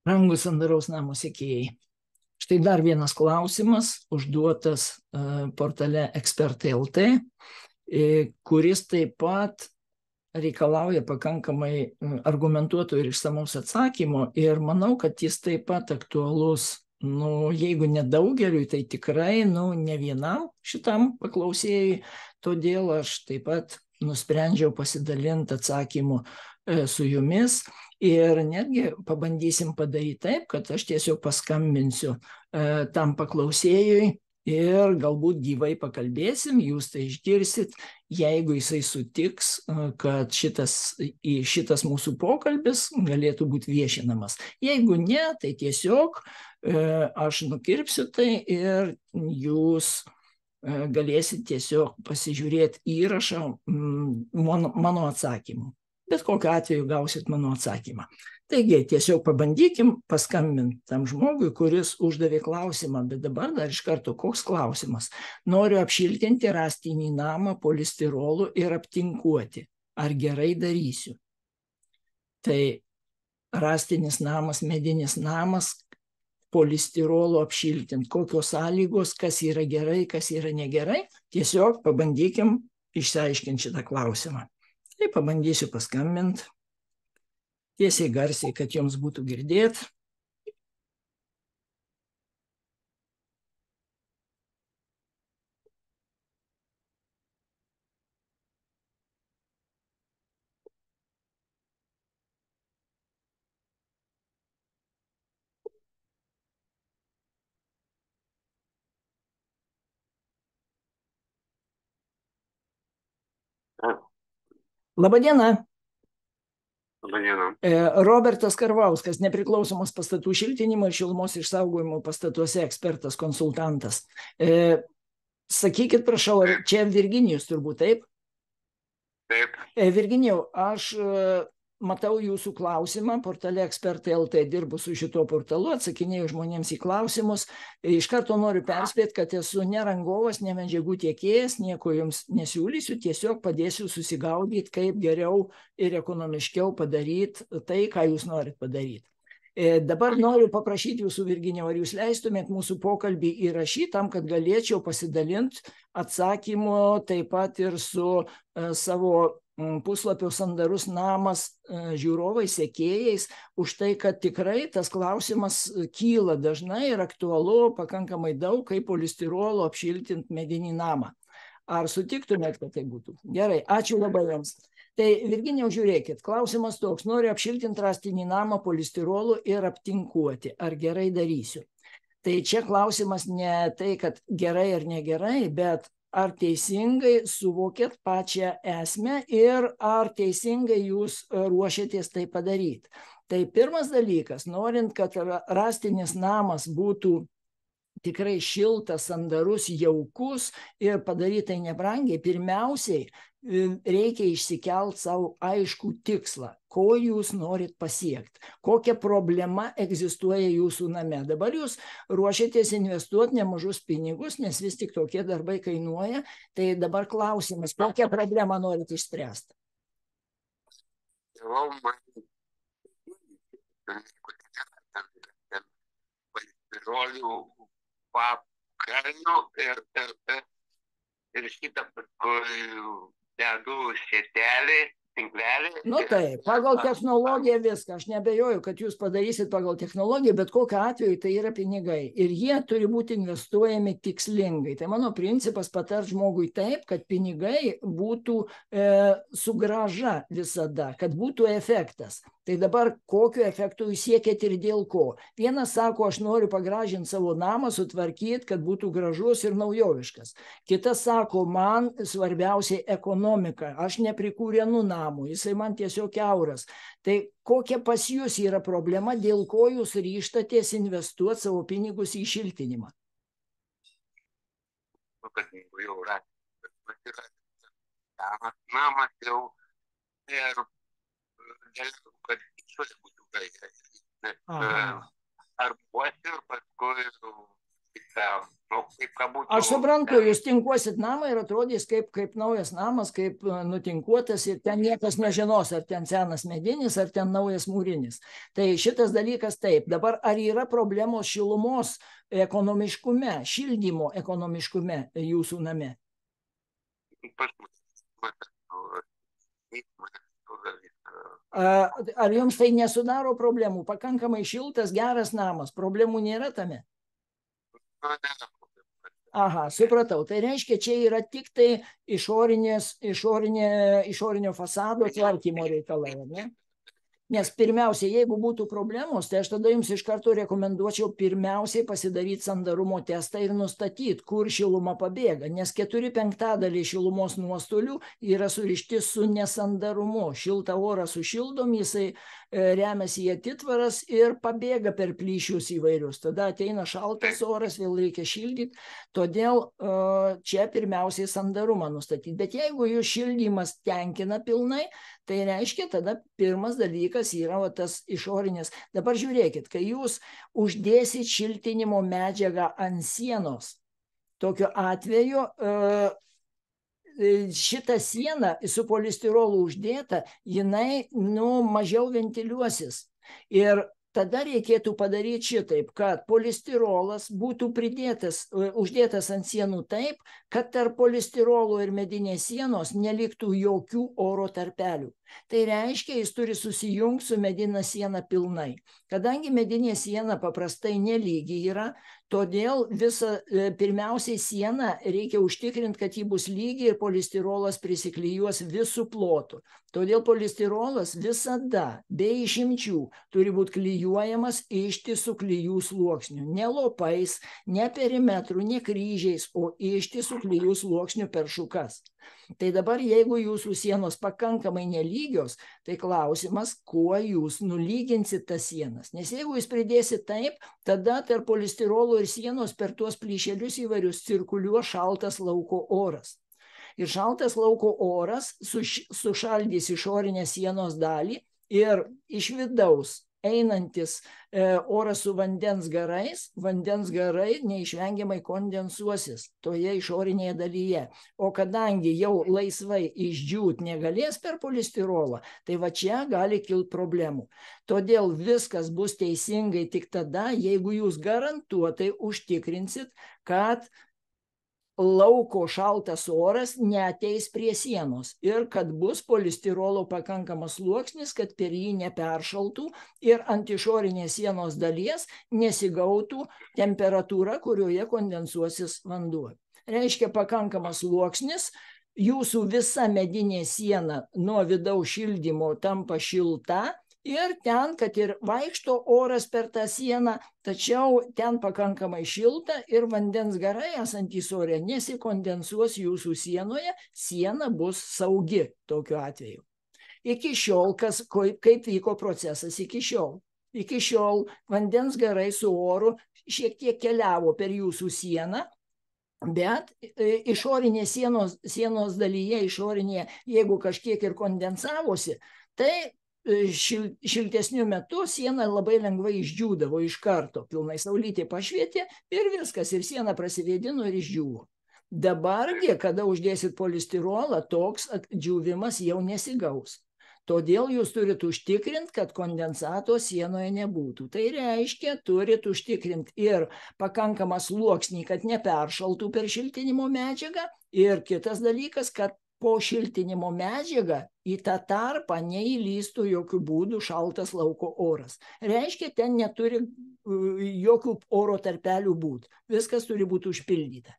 Rangus sandaraus namo sekėjai. Štai dar vienas klausimas užduotas portale Ekspertai LT, kuris taip pat reikalauja pakankamai argumentuoto ir išsamaus atsakymo ir manau, kad jis taip pat aktualus, jeigu nedaugeliui, tai tikrai, ne vienam šitam paklausėjui, todėl aš taip pat nusprendžiau pasidalinti atsakymu su jumis ir netgi pabandysim padaryti taip, kad aš tiesiog paskambinsiu tam paklausėjui ir galbūt gyvai pakalbėsim, jūs tai išgirsit, jeigu jisai sutiks, kad šitas mūsų pokalbis galėtų būti viešinamas. Jeigu ne, tai tiesiog aš nukirpsiu tai ir jūs galėsit tiesiog pasižiūrėti įrašą mano atsakymų. Bet kokiu atveju gausit mano atsakymą. Taigi, tiesiog pabandykim paskambinti tam žmogui, kuris uždavė klausimą, bet dabar dar iš karto koks klausimas. Noriu apšiltinti rąstinį namą polistirolu ir aptinkuoti. Ar gerai darysiu? Tai rąstinis namas, medinis namas, polistirolu apšiltinti. Kokios sąlygos, kas yra gerai, kas yra negerai. Tiesiog pabandykim išsiaiškinti šitą klausimą. Tai pabandysiu paskambinti tiesiai garsiai, kad jums būtų girdėt. Labadiena. Labadiena. Robertas Karvauskas, nepriklausomos pastatų šiltinimo ir šilumos išsaugojimo pastatuose ekspertas, konsultantas. Sakykit, prašau, ar čia Virginijus turbūt, taip? Taip. Virginijau, aš matau jūsų klausimą, portale Ekspertai LT dirbu su šituo portalu, atsakinėju žmonėms į klausimus. Iš karto noriu perspėti, kad esu ne rangovas, ne medžiagų tiekėjas, nieko jums nesiūlysiu, tiesiog padėsiu susigaudyti, kaip geriau ir ekonomiškiau padaryti tai, ką jūs norit padaryti. Dabar noriu paprašyti jūsų, Virginijau, ar jūs leistumėt mūsų pokalbį įrašyti tam, kad galėčiau pasidalinti atsakymu taip pat ir su savo puslapio Sandarus namas žiūrovai, sekėjais, už tai, kad tikrai tas klausimas kyla dažnai ir aktualu pakankamai daug, kaip polistirolo apšiltinti medinį namą. Ar sutiktumėt, kad tai būtų? Gerai, ačiū labai jums. Tai Virginijau, žiūrėkit, klausimas toks, noriu apšiltinti rąstinį namą polistirolu ir aptinkuoti. Ar gerai darysiu? Tai čia klausimas ne tai, kad gerai ar negerai, bet ar teisingai suvokėt pačią esmę ir ar teisingai jūs ruošiatės tai padaryti. Tai pirmas dalykas, norint, kad rąstinis namas būtų tikrai šiltas, sandarus, jaukus ir padarytai nebrangiai, pirmiausiai reikia išsikelti savo aiškų tikslą, ko jūs norit pasiekti, kokia problema egzistuoja jūsų name. Dabar jūs ruošiatės investuoti nemažus pinigus, nes vis tik tokie darbai kainuoja. Tai dabar klausimas, kokią problemą norit išspręsti? Ir šitą paskui dedu sietelį, tinklelį. Nu taip, pagal technologiją viską. Aš neabejoju, kad jūs padarysit pagal technologiją, bet kokiu atveju tai yra pinigai. Ir jie turi būti investuojami tikslingai. Tai mano principas patart žmogui taip, kad pinigai būtų su grąža visada, kad būtų efektas. Tai dabar kokiu efektu jūs siekėt ir dėl ko? Vienas sako, aš noriu pagražinti savo namą, sutvarkyti, kad būtų gražus ir naujoviškas. Kitas sako, man svarbiausiai ekonomika. Aš neprikūrenu namų, jisai man tiesiog kiauras. Tai kokia pas jūs yra problema, dėl ko jūs ryžtatės investuoti savo pinigus į šiltinimą? Kad jau namas jau ir kad išvis būtų gerai. Ar buosiu ir paskui kaip kad būtų... Aš suprantu, jūs tinkuosit namą ir atrodys kaip naujas namas, kaip nutinkuotas ir ten niekas nežinos, ar ten senas medinis, ar ten naujas mūrinis. Tai šitas dalykas taip. Dabar ar yra problemos šilumos ekonomiškume, šildymo ekonomiškume jūsų name? Ar jums tai nesudaro problemų? Pakankamai šiltas, geras namas, problemų nėra tame? Aha, supratau. Tai reiškia, čia yra tik tai išorinio fasado tvarkymo reikalai, ne? Nes pirmiausia, jeigu būtų problemos, tai aš tada jums iš karto rekomenduočiau pirmiausiai pasidaryti sandarumo testą ir nustatyti, kur šiluma pabėga. Nes 4/5 šilumos nuostolių yra surišti su nesandarumu. Šiltą orą sušildom, jisai remiasi į atitvaras ir pabėga per plyšius įvairius. Tada ateina šaltas oras, vėl reikia šildyti. Todėl čia pirmiausiai sandarumą nustatyti. Bet jeigu jų šildymas tenkina pilnai, tai reiškia, tada pirmas dalykas yra tas išorinis. Dabar žiūrėkit, kai jūs uždėsit šiltinimo medžiagą ant sienos, tokiu atveju šita siena su polistirolu uždėta, jinai mažiau ventiliuosis. Ir tada reikėtų padaryti šitaip, kad polistirolas būtų uždėtas ant sienų taip, kad tarp polistirolo ir medinės sienos neliktų jokių oro tarpelių. Tai reiškia, jis turi susijungti su medinė siena pilnai. Kadangi medinė siena paprastai nelygi yra, todėl pirmiausiai sieną reikia užtikrinti, kad ji bus lygi ir polistirolas prisiklijuos visų plotų. Todėl polistirolas visada, be išimčių, turi būti klijuojamas ištisų klijų sluoksnių. Ne lopais, ne perimetrų, ne kryžiais, o ištisų klijų sluoksnių per šukas. Tai dabar, jeigu jūsų sienos pakankamai nelygios, tai klausimas, kuo jūs nulyginsit tas sienas. Nes jeigu jūs pridėsit taip, tada tarp polistirolo ir sienos per tuos plyšelius įvairius cirkuliuos šaltas lauko oras. Ir šaltas lauko oras sušaldys išorinę sienos dalį ir iš vidaus einantis oras su vandens garai neišvengiamai kondensuosis toje išorinėje dalyje. O kadangi jau laisvai išdžiūt negalės per polistirolą, tai va čia gali kilti problemų. Todėl viskas bus teisingai tik tada, jeigu jūs garantuotai užtikrinsit, kad lauko šaltas oras neateis prie sienos ir kad bus polistirolo pakankamas sluoksnis, kad per jį neperšaltų ir ant išorinės sienos dalies nesigautų temperatūra, kurioje kondensuosis vanduo. Reiškia pakankamas sluoksnis, jūsų visa medinė siena nuo vidaus šildymo tampa šilta, ir ten, kad ir vaikšto oras per tą sieną, tačiau ten pakankamai šilta ir vandens garai esantys ore nesikondensuos jūsų sienoje, siena bus saugi tokiu atveju. Iki šiol, kaip vyko procesas iki šiol? Iki šiol vandens garai su oru šiek tiek keliavo per jūsų sieną, bet išorinė sienos dalyje, jeigu kažkiek ir kondensavosi, tai šiltesniu metu siena labai lengvai išdžiūdavo iš karto, pilnai saulytė pašvietė ir viskas, ir siena prasivėdino ir išdžiūvo. Dabargi, kada uždėsit polistirolą, toks džiūvimas jau nesigaus. Todėl jūs turit užtikrinti, kad kondensato sienoje nebūtų. Tai reiškia, turit užtikrinti ir pakankamą sluoksnį, kad neperšaltų per šiltinimo medžiagą, ir kitas dalykas, kad po šiltinimo medžiagą į tą tarpą neįlystų jokių būdų šaltas lauko oras. Reiškia, ten neturi jokių oro tarpelių būti. Viskas turi būti užpildyta.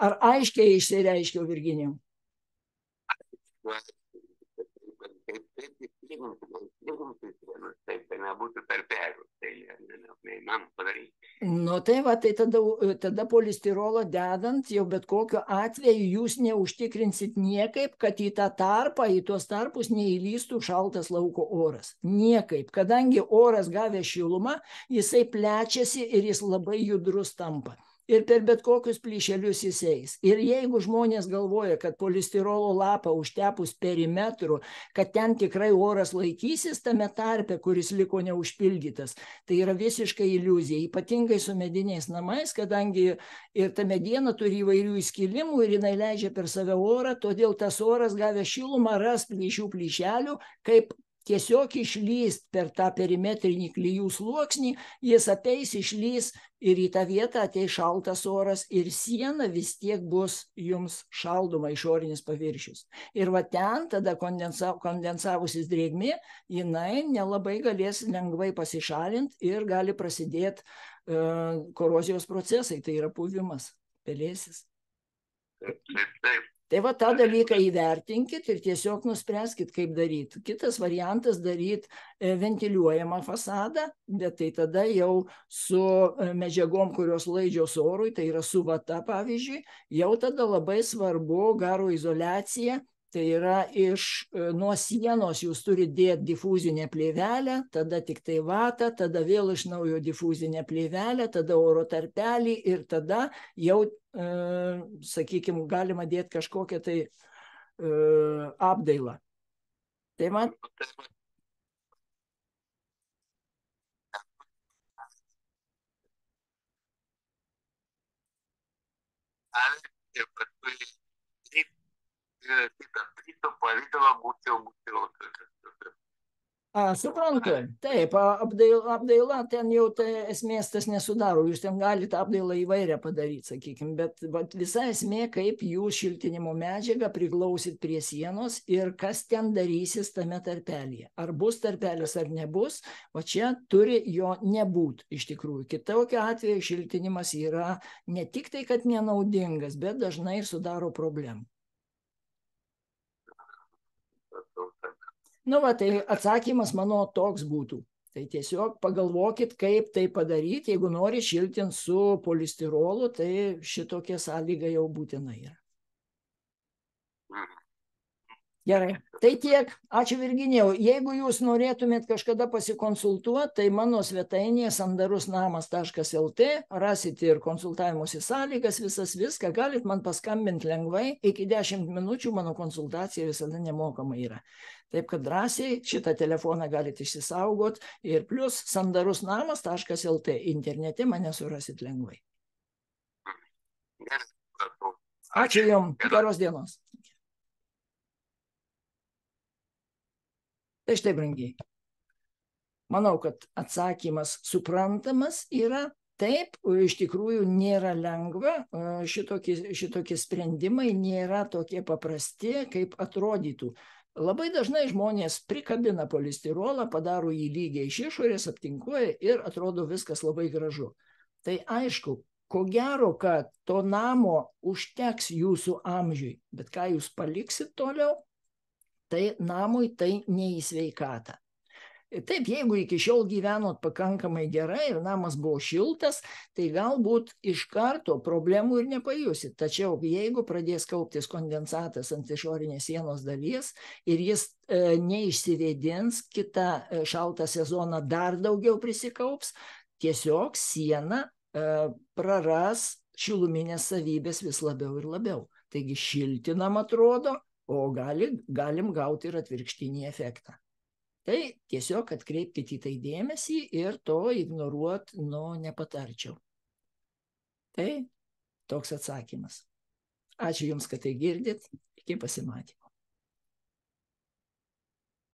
Ar aiškiai išsireiškiau, Virginijau? Taip, nebūtų tarpelių, tai neįmanoma padaryti. Nu tai va, tai tada polistirolą dedant, jau bet kokiu atveju jūs neužtikrinsit niekaip, kad į tą tarpą, į tuos tarpus neįlystų šaltas lauko oras. Niekaip, kadangi oras gavęs šilumą, jisai plečiasi ir jis labai judrus tampa. ir per bet kokius plyšelius jis eis. Ir jeigu žmonės galvoja, kad polistirolo lapą užtepus perimetru, kad ten tikrai oras laikysis tame tarpe, kuris liko neužpildytas, tai yra visiškai iliuzija, ypatingai su mediniais namais, kadangi ir ta mediena turi įvairių įskilimų ir jinai leidžia per save orą, todėl tas oras gavę šilumą ras plyšelių, kaip tiesiog išlys per tą perimetrinį klijų sluoksnį, jis ateis, išlys ir į tą vietą ateis šaltas oras ir siena vis tiek bus jums šaldoma, išorinis paviršius. Ir va ten tada kondensavusis drėgmė, jinai nelabai galės lengvai pasišalinti ir gali prasidėti korozijos procesai, tai yra puvimas, pelėsis. Taip. Tai va tą dalyką įvertinkit ir tiesiog nuspręskit, kaip daryti. Kitas variantas daryti ventiliuojamą fasadą, bet tai tada jau su medžiagom, kurios laidžios orui, tai yra su vata pavyzdžiui, jau tada labai svarbu garo izoliacija. Tai yra nuo sienos jūs turite dėti difuzinę plėvelę, tada tik tai vatą, tada vėl iš naujo difuzinę plėvelę, tada oro tarpelį ir tada jau, sakykime, galima dėti kažkokią tai apdailą. Tai man... Suprantu, taip, apdaila ten jau tai esmės tas nesudaro, jūs ten galite apdailą įvairią padaryti, sakykime, bet visa esmė, kaip jūs šiltinimo medžiagą priglausit prie sienos ir kas ten darysis tame tarpelyje. Ar bus tarpelis ar nebus, o čia turi jo nebūt iš tikrųjų. Kitokiu atveju šiltinimas yra ne tik tai, kad nenaudingas, bet dažnai sudaro problemų. Nu va, tai atsakymas mano toks būtų. Tai tiesiog pagalvokit, kaip tai padaryti, jeigu nori šiltinti su polistirolu, tai šitokia sąlyga jau būtina yra. Gerai, tai tiek. Ačiū Virginijau. Jeigu jūs norėtumėt kažkada pasikonsultuoti, tai mano svetainėje sandarusnamas.lt rasit ir konsultavimuose sąlygas, viską. Galit man paskambinti lengvai, iki 10 minučių mano konsultacija visada nemokama yra. Taip kad drąsiai šitą telefoną galite išsisaugot ir plus sandarusnamas.lt internete mane surasit lengvai. Ačiū jums, geros dienos. Tai štai, brangiai. Manau, kad atsakymas suprantamas yra. Taip, iš tikrųjų nėra lengva, šitokie sprendimai nėra tokie paprasti, kaip atrodytų. Labai dažnai žmonės prikabina polistirolą, padaro jį lygiai iš išorės, aptinkuoja ir atrodo viskas labai gražu. Tai aišku, ko gero, kad to namo užteks jūsų amžiui, bet ką jūs paliksit toliau, tai namui tai ne į sveikatą. Taip, jeigu iki šiol gyvenot pakankamai gerai ir namas buvo šiltas, tai galbūt iš karto problemų ir nepajusit. Tačiau jeigu pradės kauptis kondensatas ant išorinės sienos dalies ir jis neišsivėdins, kitą šaltą sezoną dar daugiau prisikaups, tiesiog siena praras šiluminės savybės vis labiau ir labiau. Taigi šiltinam atrodo, o galim gauti ir atvirkštinį efektą. Tai tiesiog atkreipkite į tai dėmesį ir to ignoruot, nepatarčiau. Tai toks atsakymas. Ačiū Jums, kad tai girdit. Iki pasimatymų.